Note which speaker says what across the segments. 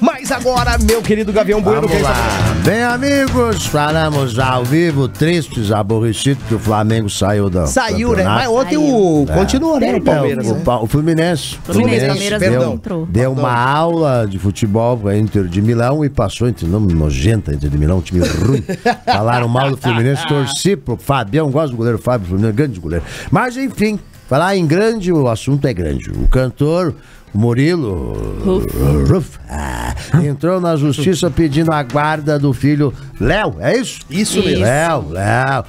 Speaker 1: Mas agora, meu querido Gavião Bueno...
Speaker 2: Vamos lá. Bem, amigos, falamos ao vivo, tristes, aborrecidos, que o Flamengo saiu do
Speaker 1: Saiu, né?
Speaker 2: campeonato.
Speaker 1: Mas ontem continuou, né? O Palmeiras, né?
Speaker 2: O Fluminense.
Speaker 3: Palmeiras
Speaker 1: perdão.
Speaker 3: entrou.
Speaker 2: Deu uma aula de futebol para a Inter de Milão e passou entre nome nojenta, Inter de Milão, um time ruim. Falaram mal do Fluminense, torci pro Fabião, gosto do goleiro Fábio, Fluminense, grande goleiro. Mas enfim, falar em grande, o assunto é grande. O cantor Murilo Huff entrou na justiça pedindo a guarda do filho Léo, é isso?
Speaker 1: Isso mesmo.
Speaker 2: Léo.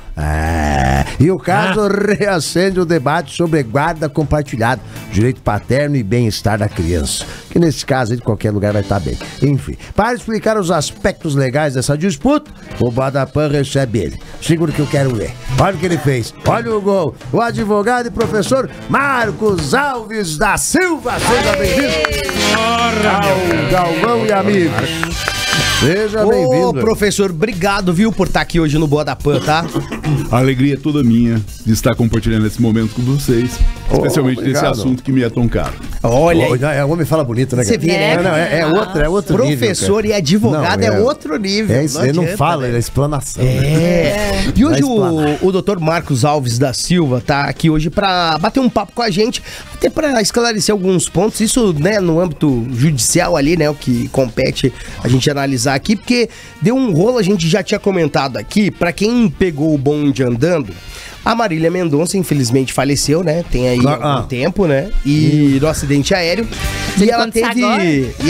Speaker 2: E o caso reacende o debate sobre guarda compartilhada, direito paterno e bem-estar da criança. Que nesse caso, em qualquer lugar vai estar bem. Enfim, para explicar os aspectos legais dessa disputa, o Bodapan recebe ele. Segura que eu quero ler. Olha o que ele fez. Olha o gol. O advogado e professor Marcos Alves da Silva. Seja bem-vindo. Ao Galvão e amigos. Seja bem-vindo.
Speaker 1: Ô, professor, obrigado, viu, por estar aqui hoje no Bodapan, tá?
Speaker 4: A alegria é toda minha de estar compartilhando esse momento com vocês, especialmente nesse assunto que me é tão caro.
Speaker 1: Olha aí.
Speaker 2: O homem fala bonito, né?
Speaker 1: Você vê, né?
Speaker 2: Não, é outro
Speaker 1: Professor
Speaker 2: nível,
Speaker 1: e advogado
Speaker 2: não,
Speaker 1: é outro nível.
Speaker 2: É isso, ele não fala,
Speaker 1: né?
Speaker 2: ele é explanação.
Speaker 1: E hoje o doutor Marcos Alves da Silva tá aqui hoje pra bater um papo com a gente, até pra esclarecer alguns pontos, isso, né, no âmbito judicial ali, né, o que compete a gente analisar aqui, porque deu um rolo, a gente já tinha comentado aqui, pra quem pegou o bonde andando, a Marília Mendonça, infelizmente, faleceu, né? Tem aí algum tempo, né? E no acidente aéreo. E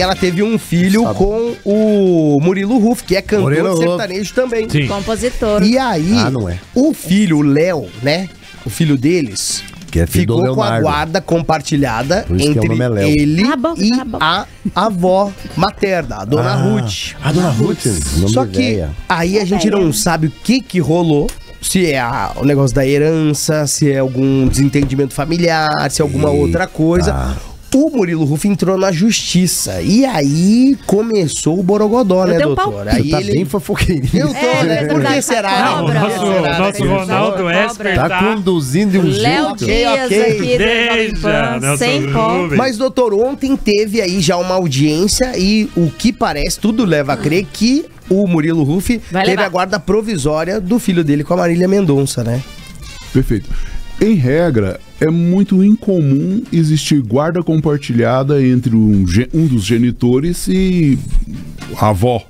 Speaker 1: ela teve um filho com o Murilo Huff, que é cantor sertanejo também.
Speaker 3: Sim. Compositor.
Speaker 1: E aí,
Speaker 2: não é.
Speaker 1: o filho, o Léo, né? O filho deles...
Speaker 2: Que é filho
Speaker 1: ficou
Speaker 2: do
Speaker 1: com a
Speaker 2: Leonardo.
Speaker 1: guarda compartilhada
Speaker 2: Por isso que
Speaker 1: entre
Speaker 2: o nome é Léo.
Speaker 1: ele e
Speaker 3: bom.
Speaker 1: a avó materna, a dona Ruth.
Speaker 2: A dona Ruth.
Speaker 1: Só que aí a gente não sabe o que rolou. Se é o negócio da herança, se é algum desentendimento familiar, se é alguma outra coisa. O Murilo Huff entrou na justiça. E aí começou o borogodó, né, doutor? Aí
Speaker 2: tá bem fofoqueirinho.
Speaker 1: Eu tô, né? Por que será?
Speaker 3: Cobra.
Speaker 5: O nosso Ronaldo Esper
Speaker 2: Tá conduzindo de um
Speaker 3: Léo
Speaker 2: jeito.
Speaker 3: Dias aqui
Speaker 5: Deixa,
Speaker 3: da sem pó.
Speaker 1: Mas, doutor, ontem teve aí já uma audiência e o que parece, tudo leva a crer que o Murilo Huff teve a guarda provisória do filho dele com a Marília Mendonça, né?
Speaker 4: Perfeito. Em regra, é muito incomum existir guarda compartilhada entre um dos genitores e a avó.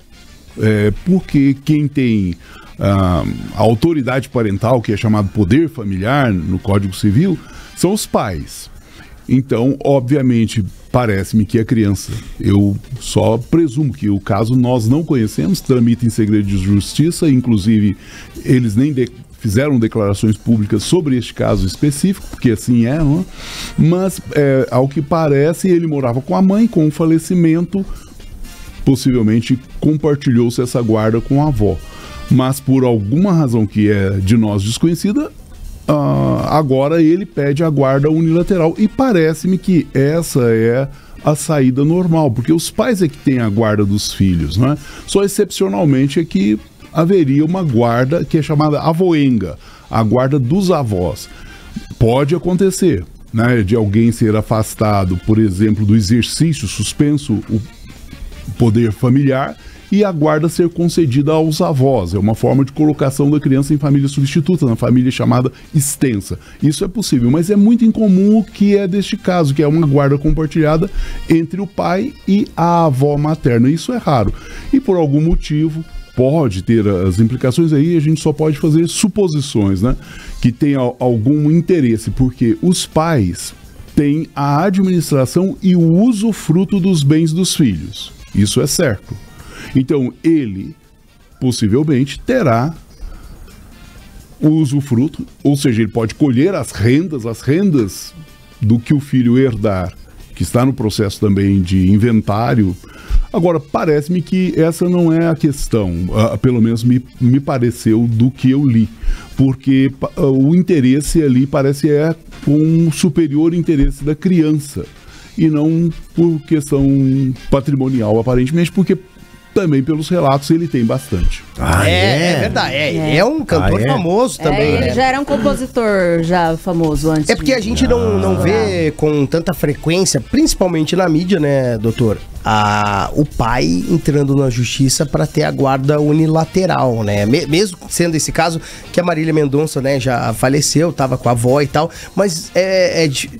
Speaker 4: Porque quem tem a autoridade parental, que é chamado poder familiar no Código Civil, são os pais. Então, obviamente, parece-me que a criança, eu só presumo que o caso nós não conhecemos, tramita em segredo de justiça, inclusive eles nem fizeram declarações públicas sobre este caso específico, porque assim é, não é? Mas, ao que parece, ele morava com a mãe, com o falecimento, possivelmente compartilhou-se essa guarda com a avó. Mas por alguma razão que é de nós desconhecida, agora ele pede a guarda unilateral. E parece-me que essa é a saída normal, porque os pais é que têm a guarda dos filhos, não é? Só excepcionalmente é que haveria uma guarda que é chamada avoenga, a guarda dos avós. Pode acontecer, né, de alguém ser afastado, por exemplo, do exercício, suspenso o poder familiar, e a guarda ser concedida aos avós. É uma forma de colocação da criança em família substituta, na família chamada extensa. Isso é possível, mas é muito incomum o que é deste caso, que é uma guarda compartilhada entre o pai e a avó materna. Isso é raro. E por algum motivo pode ter as implicações aí, a gente só pode fazer suposições, né? Que tem algum interesse, porque os pais têm a administração e o usufruto dos bens dos filhos. Isso é certo. Então, ele possivelmente terá o usufruto, ou seja, ele pode colher as rendas do que o filho herdar, que está no processo também de inventário. Agora, parece-me que essa não é a questão, pelo menos me pareceu do que eu li, porque o interesse ali parece com um superior interesse da criança, e não por questão patrimonial, aparentemente, porque também pelos relatos ele tem bastante.
Speaker 1: É verdade, é um cantor famoso também,
Speaker 3: ele já era um compositor já famoso antes.
Speaker 1: É porque a gente não vê com tanta frequência, principalmente na mídia, né, doutor? o pai entrando na justiça para ter a guarda unilateral, né? Mesmo sendo esse caso que a Marília Mendonça, né, já faleceu, tava com a avó e tal, mas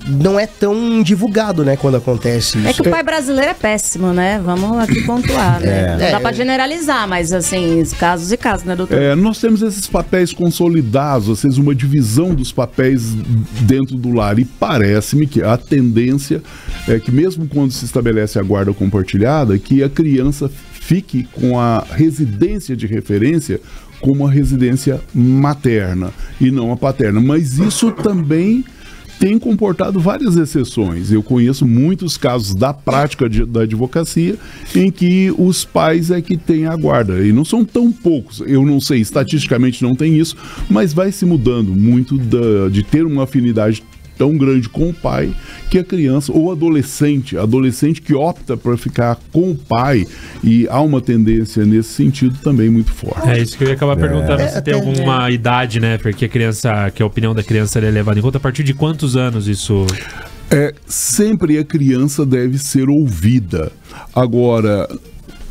Speaker 1: não é tão divulgado, né, quando acontece isso.
Speaker 3: É que o pai brasileiro é péssimo, né? Vamos aqui pontuar, né? Não dá pra generalizar, mas assim, casos e casos, né, doutor?
Speaker 4: Nós temos esses papéis consolidados, às vezes uma divisão dos papéis dentro do lar, e parece-me que a tendência é que mesmo quando se estabelece a guarda compartilhada, que a criança fique com a residência de referência como a residência materna e não a paterna. Mas isso também tem comportado várias exceções. Eu conheço muitos casos da prática da advocacia em que os pais é que têm a guarda, e não são tão poucos. Eu não sei, estatisticamente não tem isso, mas vai se mudando muito de ter uma afinidade tão grande com o pai, que a criança ou adolescente que opta para ficar com o pai, e há uma tendência nesse sentido também muito forte.
Speaker 5: É isso que eu ia acabar perguntando, se tem alguma idade, né? Porque a opinião da criança é levada em conta. A partir de quantos anos isso...
Speaker 4: Sempre a criança deve ser ouvida. Agora,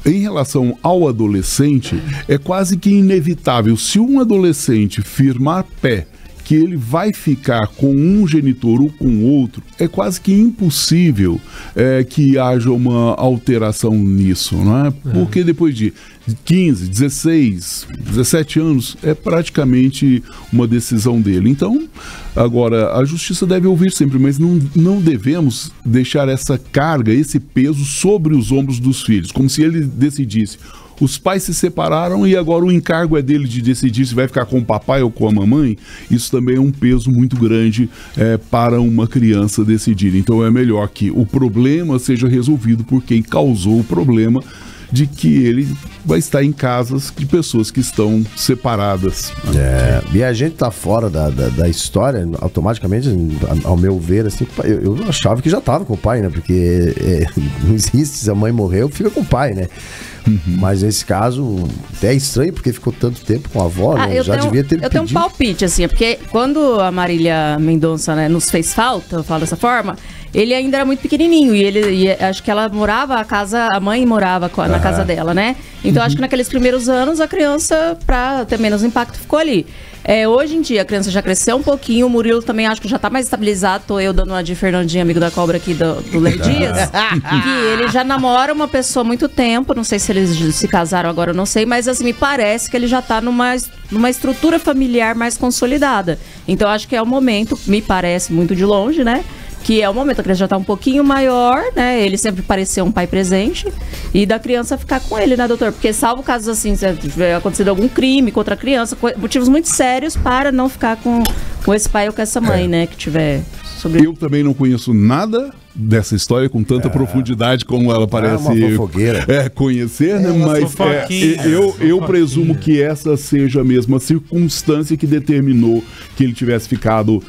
Speaker 4: em relação ao adolescente, é quase que inevitável. Se um adolescente firmar pé que ele vai ficar com um genitor ou com outro, é quase que impossível que haja uma alteração nisso, não é? Porque depois de 15, 16, 17 anos, é praticamente uma decisão dele. Então, agora, a justiça deve ouvir sempre, mas não devemos deixar essa carga, esse peso sobre os ombros dos filhos, como se ele decidisse. Os pais se separaram e agora o encargo é dele de decidir se vai ficar com o papai ou com a mamãe. Isso também é um peso muito grande para uma criança decidir. Então é melhor que o problema seja resolvido por quem causou o problema, de que ele vai estar em casas de pessoas que estão separadas.
Speaker 2: E a gente tá fora da história, automaticamente, ao meu ver, assim, eu achava que já tava com o pai, né? Porque não existe, se a mãe morreu, fica com o pai, né? Mas nesse caso, é estranho, porque ficou tanto tempo com a avó, né? Devia ter
Speaker 3: Eu tenho um palpite, assim, porque quando a Marília Mendonça, né, nos fez falta, eu falo dessa forma, ele ainda era muito pequenininho, e acho que ela morava, a mãe morava na casa dela, né? Então acho que naqueles primeiros anos a criança, pra ter menos impacto, ficou ali. Hoje em dia a criança já cresceu um pouquinho, o Murilo também acho que já tá mais estabilizado. Tô eu dando uma de Fernandinho, amigo da cobra aqui do Léo Dias, que ele já namora uma pessoa há muito tempo, não sei se eles se casaram agora, eu não sei, mas assim, me parece que ele já tá numa estrutura familiar mais consolidada. Então acho que é o momento, me parece muito de longe, né? Que é o momento, a criança já tá um pouquinho maior, né? Ele sempre pareceu um pai presente, e da criança ficar com ele, né, doutor? Porque salvo casos assim, se tiver acontecido algum crime contra a criança, motivos muito sérios para não ficar com esse pai ou com essa mãe, né, que tiver sobre...
Speaker 4: Eu também não conheço nada dessa história com tanta profundidade como ela parece conhecer, né? Mas eu presumo que essa seja a mesma circunstância que determinou que ele tivesse ficado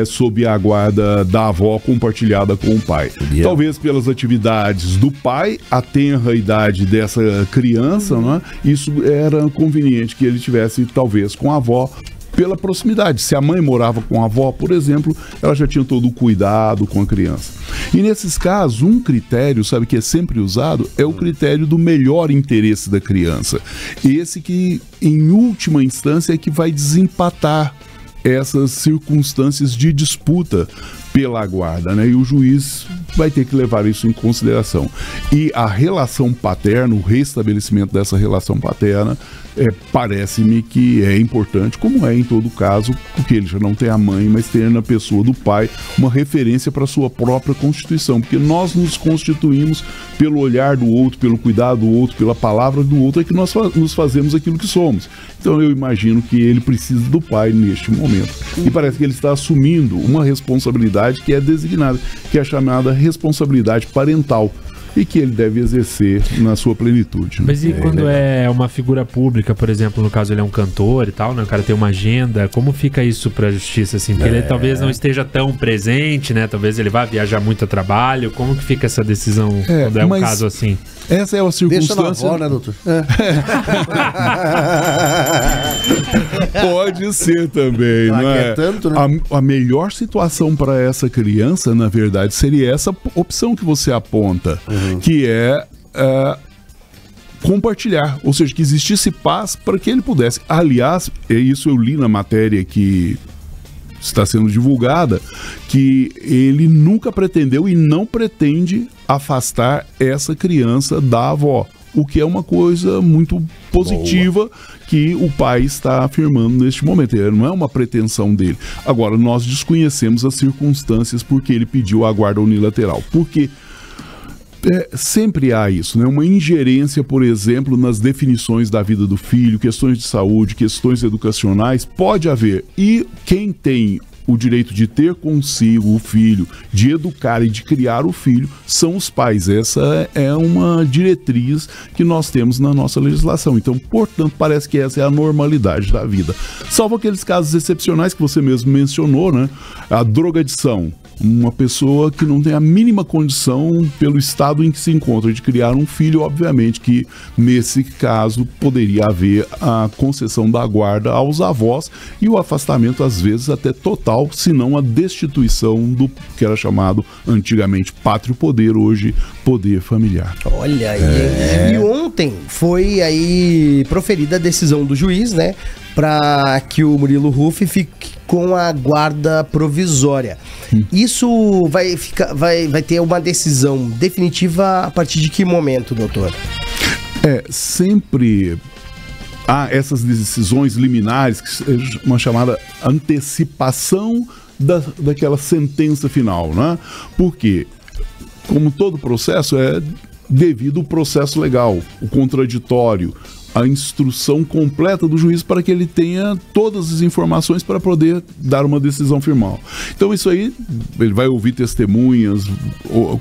Speaker 4: sob a guarda da avó compartilhada com o pai. Talvez pelas atividades do pai, a tenra idade dessa criança, né? Isso era conveniente que ele tivesse talvez com a avó, pela proximidade. Se a mãe morava com a avó, por exemplo, ela já tinha todo o cuidado com a criança. E nesses casos, um critério, sabe, que é sempre usado, é o critério do melhor interesse da criança. Esse que, em última instância, é que vai desempatar essas circunstâncias de disputa pela guarda, né? E o juiz vai ter que levar isso em consideração. E a relação paterna, o restabelecimento dessa relação paterna, parece-me que é importante, como é em todo caso, porque ele já não tem a mãe, mas tem na pessoa do pai uma referência para a sua própria constituição, porque nós nos constituímos pelo olhar do outro, pelo cuidado do outro, pela palavra do outro, é que nós nos fazemos aquilo que somos. Então eu imagino que ele precisa do pai neste momento. E parece que ele está assumindo uma responsabilidade que é designada, que é a chamada responsabilidade parental, e que ele deve exercer na sua plenitude. Né?
Speaker 5: Mas e quando é uma figura pública, por exemplo, no caso ele é um cantor e tal, né? O cara tem uma agenda, como fica isso pra justiça, assim? Porque ele talvez não esteja tão presente, né? Talvez ele vá viajar muito a trabalho. Como que fica essa decisão quando é um caso assim?
Speaker 4: Essa é a circunstância...
Speaker 2: Deixa na avó, né, doutor?
Speaker 4: Pode ser também, não é?
Speaker 2: Tanto, né?
Speaker 4: A melhor situação para essa criança, na verdade, seria essa opção que você aponta. que é compartilhar, ou seja, que existisse paz para que ele pudesse. Aliás, isso eu li na matéria que está sendo divulgada, que ele nunca pretendeu e não pretende afastar essa criança da avó, o que é uma coisa muito positiva que o pai está afirmando neste momento. Não é uma pretensão dele. Agora, nós desconhecemos as circunstâncias porque ele pediu a guarda unilateral. Porque sempre há isso, né? Uma ingerência, por exemplo, nas definições da vida do filho, questões de saúde, questões educacionais, pode haver. E quem tem o direito de ter consigo o filho, de educar e de criar o filho, são os pais. Essa é uma diretriz que nós temos na nossa legislação. Então, portanto, parece que essa é a normalidade da vida. Salvo aqueles casos excepcionais que você mesmo mencionou, né? A drogadição. Uma pessoa que não tem a mínima condição, pelo estado em que se encontra, de criar um filho, obviamente que nesse caso poderia haver a concessão da guarda aos avós e o afastamento, às vezes, até total, se não a destituição do que era chamado antigamente pátrio poder, hoje poder familiar.
Speaker 1: Olha aí. E ontem foi aí proferida a decisão do juiz, né, para que o Murilo Ruff fique com a guarda provisória. Isso vai ter uma decisão definitiva a partir de que momento, doutor?
Speaker 4: Sempre há essas decisões liminares, que é uma chamada antecipação daquela sentença final, né? Porque, como todo processo, é devido ao processo legal, o contraditório, a instrução completa do juiz para que ele tenha todas as informações para poder dar uma decisão final. Então isso aí, ele vai ouvir testemunhas,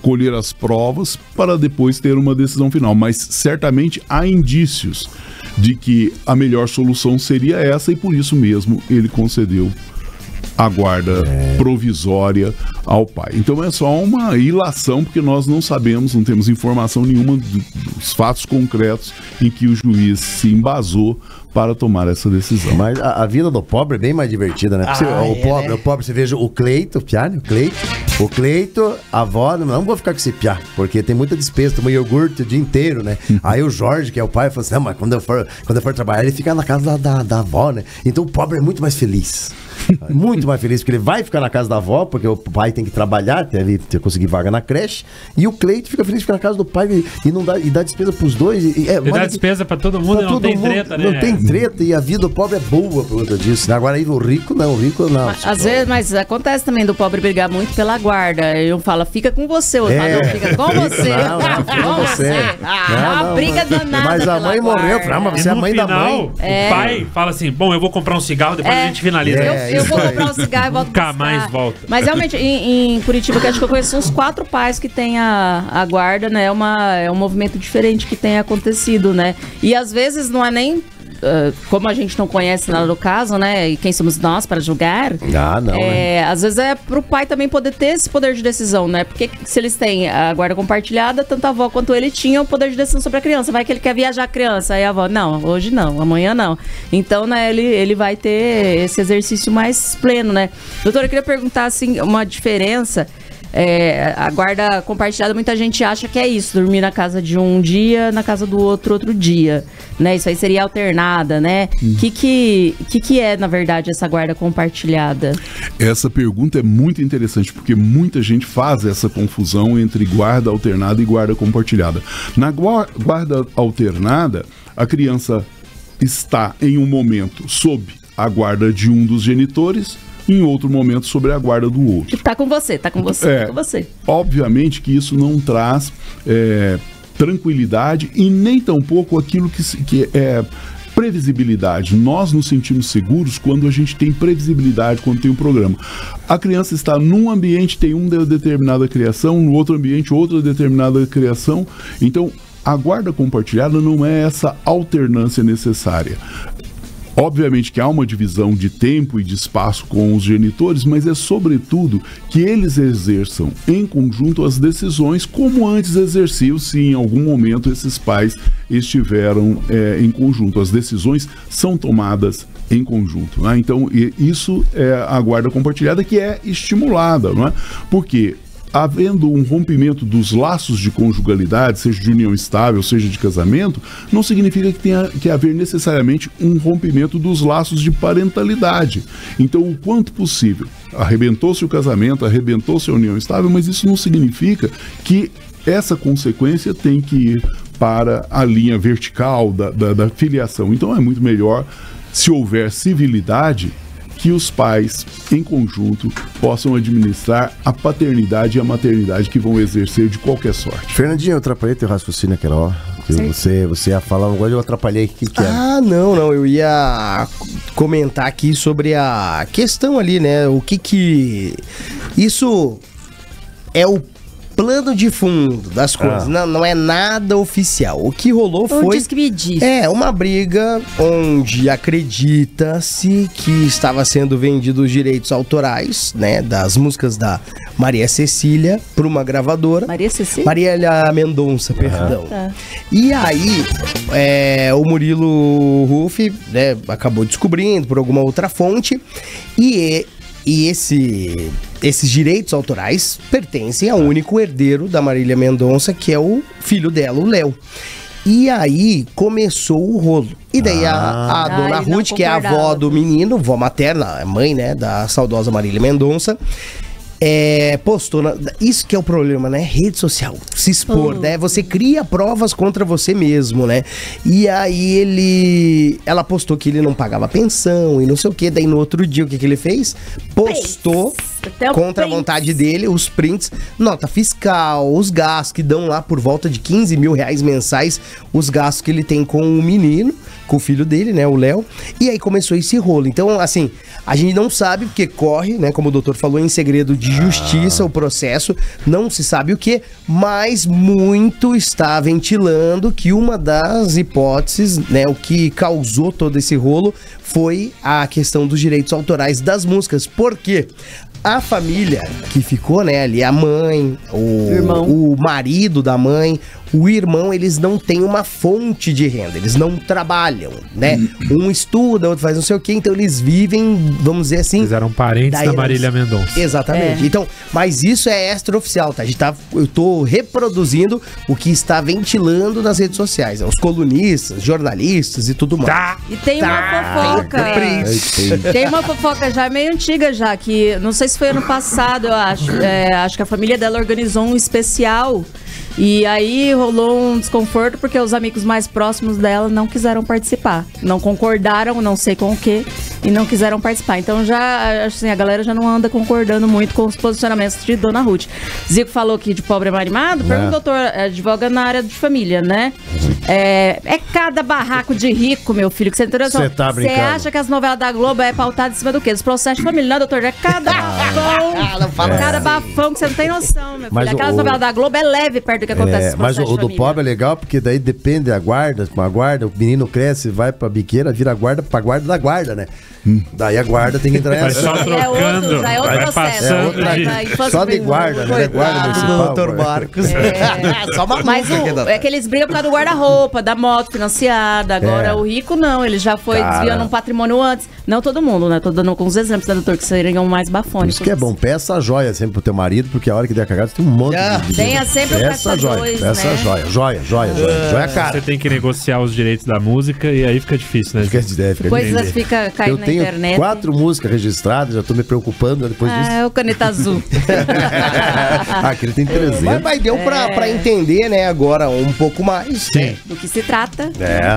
Speaker 4: colher as provas para depois ter uma decisão final, mas certamente há indícios de que a melhor solução seria essa e por isso mesmo ele concedeu a guarda provisória ao pai. Então é só uma ilação, porque nós não sabemos, não temos informação nenhuma dos fatos concretos em que o juiz se embasou para tomar essa decisão.
Speaker 2: Mas a vida do pobre é bem mais divertida, né? Porque o pobre, você veja o Cleito, o Cleito, a avó, não vou ficar com esse piá, porque tem muita despesa, toma iogurte o dia inteiro, né? Aí o Jorge, que é o pai, falou assim, não, mas quando eu for trabalhar, ele fica na casa da avó, né? Então o pobre é muito mais feliz. Muito mais feliz, porque ele vai ficar na casa da avó, porque o pai tem que trabalhar, deve conseguir vaga na creche, e o Cleito fica feliz de ficar na casa do pai e dá despesa pros dois.
Speaker 5: E dá despesa pra todo mundo, não tem treta, né?
Speaker 2: Não tem treta, e a vida do pobre é boa por conta disso. Agora aí o rico não.
Speaker 3: Às vezes, mas acontece também do pobre brigar muito pela guarda. Eu falo, fica com você, o outro fala, não, fica com você.
Speaker 2: Fica com você.
Speaker 3: Uma briga danada.
Speaker 2: Mas a mãe morreu, mas você é a mãe da mãe.
Speaker 5: O pai fala assim, bom, eu vou comprar um cigarro, depois a gente finaliza.
Speaker 3: Eu vou comprar um cigarro e volto.
Speaker 5: Nunca mais volta.
Speaker 3: Mas realmente, em Curitiba, que acho que eu conheço uns 4 pais que têm a guarda, né? É um movimento diferente que tem acontecido, né? E às vezes não é nem... como a gente não conhece nada do caso, né? E quem somos nós para julgar?
Speaker 2: Né?
Speaker 3: Às vezes é pro pai também poder ter esse poder de decisão, né? Porque se eles têm a guarda compartilhada, tanto a avó quanto ele tinham o poder de decisão sobre a criança. Vai que ele quer viajar a criança, aí a avó, não, hoje não, amanhã não. Então, né, ele vai ter esse exercício mais pleno, né? Doutora, eu queria perguntar, assim, uma diferença... a guarda compartilhada, muita gente acha que é isso, dormir na casa de um dia, na casa do outro dia, né? Isso aí seria alternada, né? Que é, na verdade, essa guarda compartilhada?
Speaker 4: Essa pergunta é muito interessante, porque muita gente faz essa confusão entre guarda alternada e guarda compartilhada. Na guarda alternada, a criança está em um momento sob a guarda de um dos genitores, em outro momento sobre a guarda do outro.
Speaker 3: Tá com você, tá com você.
Speaker 4: Obviamente que isso não traz tranquilidade e nem tampouco aquilo que é previsibilidade. Nós nos sentimos seguros quando a gente tem previsibilidade, quando tem um programa. A criança está num ambiente, tem uma determinada criação, no outro ambiente, outra determinada criação. Então, a guarda compartilhada não é essa alternância necessária. Obviamente que há uma divisão de tempo e de espaço com os genitores, mas é sobretudo que eles exerçam em conjunto as decisões como antes exerciam se em algum momento esses pais estiveram em conjunto. As decisões são tomadas em conjunto, né? Então isso é a guarda compartilhada que é estimulada, não é? Porque havendo um rompimento dos laços de conjugalidade, seja de união estável, seja de casamento, não significa que tenha que haver necessariamente um rompimento dos laços de parentalidade. Então, o quanto possível, arrebentou-se o casamento, arrebentou-se a união estável, mas isso não significa que essa consequência tem que ir para a linha vertical da filiação. Então, é muito melhor, se houver civilidade, que os pais, em conjunto, possam administrar a paternidade e a maternidade que vão exercer de qualquer sorte.
Speaker 2: Fernandinho, eu atrapalhei teu raciocínio aquela hora. Você ia falar, agora eu atrapalhei. O que é?
Speaker 1: Ah, não, eu ia comentar aqui sobre a questão ali, né? O que isso é o plano de fundo das coisas, não é nada oficial. O que rolou foi...
Speaker 3: Diz que me diz.
Speaker 1: uma briga onde acredita-se que estava sendo vendidos os direitos autorais, né, das músicas da Maria Cecília para uma gravadora.
Speaker 3: Maria Cecília?
Speaker 1: Marília Mendonça, perdão.
Speaker 3: Tá.
Speaker 1: E aí, o Murilo Ruff, né, acabou descobrindo por alguma outra fonte e esses direitos autorais pertencem ao único herdeiro da Marília Mendonça, que é o filho dela, o Léo. E aí começou o rolo. E daí a dona Ruth, que é a avó do menino, avó materna, mãe, né, da saudosa Marília Mendonça, postou, isso que é o problema, né? Rede social, se expor, né? Você cria provas contra você mesmo, né? E aí ela postou que ele não pagava pensão e não sei o que. Daí no outro dia, o que ele fez? Postou contra a vontade dele os prints, nota fiscal, os gastos que dão lá por volta de 15 mil reais mensais, os gastos que ele tem com o menino, com o filho dele, né, o Léo. E aí começou esse rolo. Então, assim, a gente não sabe porque corre, né, como o doutor falou, em segredo de justiça o processo, não se sabe o que, mas muito está ventilando que uma das hipóteses, né, o que causou todo esse rolo foi a questão dos direitos autorais das músicas. Por quê? A família que ficou, né, ali, a mãe, o marido da mãe, o irmão, eles não têm uma fonte de renda, eles não trabalham, né? Um estuda, outro faz não sei o quê, então eles vivem, vamos dizer assim...
Speaker 5: Eles eram parentes da Marília Mendonça.
Speaker 1: Exatamente. Então, mas isso é extraoficial, tá? Eu tô reproduzindo o que está ventilando nas redes sociais, né? Os colunistas, jornalistas e tudo mais.
Speaker 5: Tá.
Speaker 3: E tem uma fofoca. Tem uma fofoca já meio antiga já, que não sei se foi ano passado, eu acho. Acho que a família dela organizou um especial. E aí rolou um desconforto porque os amigos mais próximos dela não quiseram participar. Não concordaram, não sei com o quê, e não quiseram participar. Então já, assim, a galera já não anda concordando muito com os posicionamentos de Dona Ruth. Zico falou aqui de pobre mais animado, pergunta, doutor, advoga na área de família, né? É cada barraco de rico, meu filho, que você entendeu?
Speaker 2: Você tá brincando.
Speaker 3: Você acha que as novelas da Globo é pautada em cima do quê? Dos processos de família, né, doutor? É cada bafão, cada bafão que você não tem noção, meu filho. Aquelas novelas da Globo é leve perto do que acontece.
Speaker 2: Mas o do pobre é legal porque daí depende da guarda. Com a guarda, o menino cresce, vai pra biqueira, vira guarda pra guarda da guarda, né? Daí a guarda tem que entrar em
Speaker 5: Vai só trocando,
Speaker 3: já é outro
Speaker 5: vai
Speaker 3: processo.
Speaker 2: Só de guarda, né? Guarda municipal.
Speaker 1: Dr. Marcos.
Speaker 2: Só uma
Speaker 3: Mas é que eles brigam por causa do guarda-roupa, da moto financiada. Agora o rico não, ele já foi desviando um patrimônio antes. Não todo mundo, né? Tô dando alguns exemplos, né, doutor, que seriam mais bafônicos.
Speaker 2: Isso que é bom, peça a joia sempre pro teu marido, porque a hora que der cagada tem um monte de...
Speaker 3: Tenha sempre o peça
Speaker 2: joia, peça
Speaker 3: né?
Speaker 2: joia, cara.
Speaker 5: Você tem que negociar os direitos da música e aí fica difícil, né?
Speaker 3: Depois fica caindo na internet.
Speaker 2: Eu tenho 4 músicas registradas, já tô me preocupando depois disso.
Speaker 3: É o caneta azul.
Speaker 2: Aquele tem 300.
Speaker 1: Mas deu pra entender, né, agora um pouco mais.
Speaker 5: Sim.
Speaker 3: Do que se trata.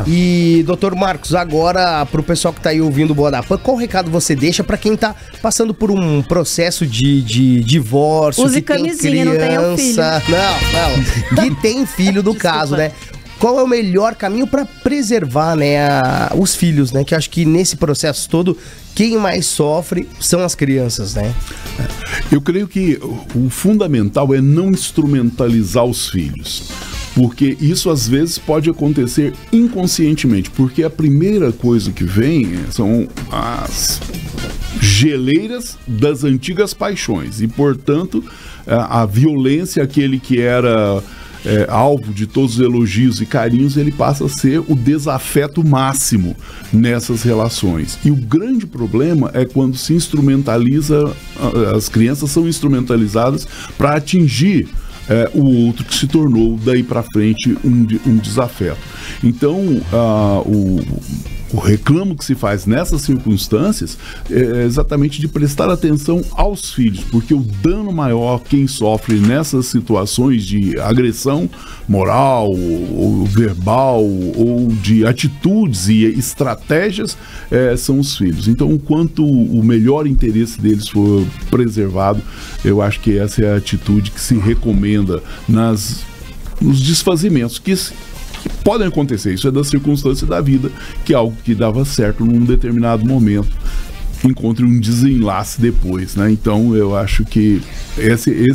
Speaker 1: E, doutor Marcos, agora pro pessoal que tá aí ouvindo o Boa da Pan, qual recado você deixa pra quem tá passando por um processo de divórcio?
Speaker 3: Use
Speaker 1: que
Speaker 3: camisinha,
Speaker 1: tem criança,
Speaker 3: não tenha filho.
Speaker 1: Não, que tem filho do caso, né? Qual é o melhor caminho para preservar, né, os filhos, né? Que acho que nesse processo todo, quem mais sofre são as crianças, né?
Speaker 4: Eu creio que o fundamental é não instrumentalizar os filhos. Porque isso às vezes pode acontecer inconscientemente. Porque a primeira coisa que vem são as geleiras das antigas paixões. E, portanto, a violência, aquele que era alvo de todos os elogios e carinhos, ele passa a ser o desafeto máximo nessas relações. E o grande problema é quando se instrumentaliza, as crianças são instrumentalizadas para atingir o outro, que se tornou daí para frente um desafeto. Então, o reclamo que se faz nessas circunstâncias é exatamente de prestar atenção aos filhos, porque o dano maior quem sofre nessas situações de agressão moral ou verbal ou de atitudes e estratégias são os filhos. Então, enquanto o melhor interesse deles for preservado, eu acho que essa é a atitude que se recomenda nos desfazimentos que podem acontecer. Isso é da circunstância da vida, que é algo que dava certo num determinado momento encontre um desenlace depois, né? Então eu acho que esse é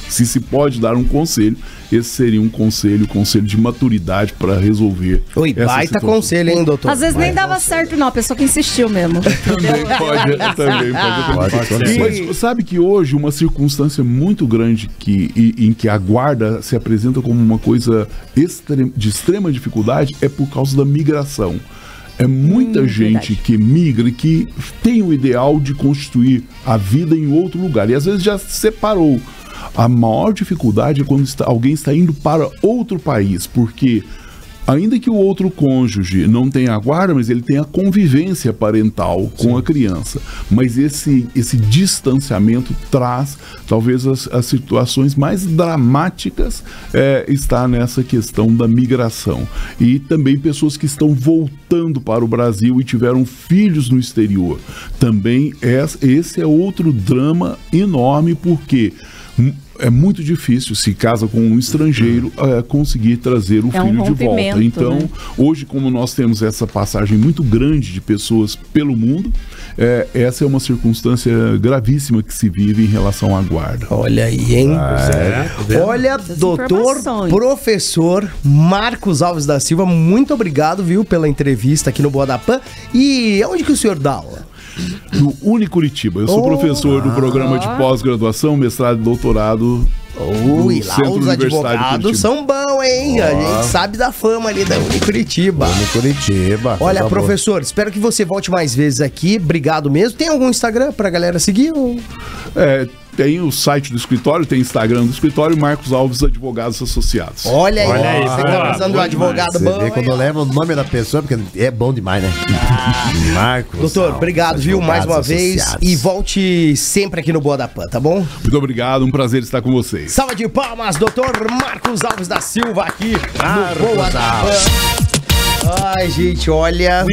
Speaker 4: se se pode dar um conselho, esse seria um conselho de maturidade para resolver.
Speaker 1: Oi, baita situação. Conselho, hein, doutor?
Speaker 3: Às vezes nem dava certo, não, a pessoa que insistiu mesmo.
Speaker 4: Também pode acontecer. Mas sabe que hoje uma circunstância muito grande em que a guarda se apresenta como uma coisa de extrema dificuldade é por causa da migração. É muita gente verdade. Que migra e que tem o ideal de constituir a vida em outro lugar. E às vezes já se separou. A maior dificuldade é quando alguém está indo para outro país, porque ainda que o outro cônjuge não tenha a guarda, mas ele tem a convivência parental com a criança. Mas esse distanciamento traz talvez as situações mais dramáticas, está nessa questão da migração. E também pessoas que estão voltando para o Brasil e tiveram filhos no exterior. Também esse é outro drama enorme, porque é muito difícil, se casa com um estrangeiro, conseguir trazer o filho de volta. Então, né? Hoje, como nós temos essa passagem muito grande de pessoas pelo mundo, essa é uma circunstância gravíssima que se vive em relação à guarda.
Speaker 1: Olha aí, hein? Olha, doutor, professor Marcos Alves da Silva, muito obrigado, viu, pela entrevista aqui no Boa da Pan. E onde que o senhor dá aula?
Speaker 4: No Unicuritiba. Eu sou professor do programa de pós-graduação, mestrado e doutorado
Speaker 1: e lá os advogados são bons, hein? A gente sabe da fama ali da Unicuritiba. Olha, professor, espero que você volte mais vezes aqui. Obrigado mesmo. Tem algum Instagram pra galera seguir?
Speaker 4: Tem o site do escritório, tem Instagram do escritório, Marcos Alves Advogados Associados.
Speaker 1: Olha aí, você tá precisando de um advogado bom.
Speaker 2: Você vê quando leva o nome da pessoa, porque é bom demais, né? Marcos.
Speaker 1: Doutor, Alves, obrigado, viu, mais uma vez. E volte sempre aqui no Boa da Pan, tá bom?
Speaker 4: Muito obrigado, um prazer estar com vocês.
Speaker 1: Salva de palmas, doutor Marcos Alves da Silva aqui no Boa da Pan. Ai, gente, olha...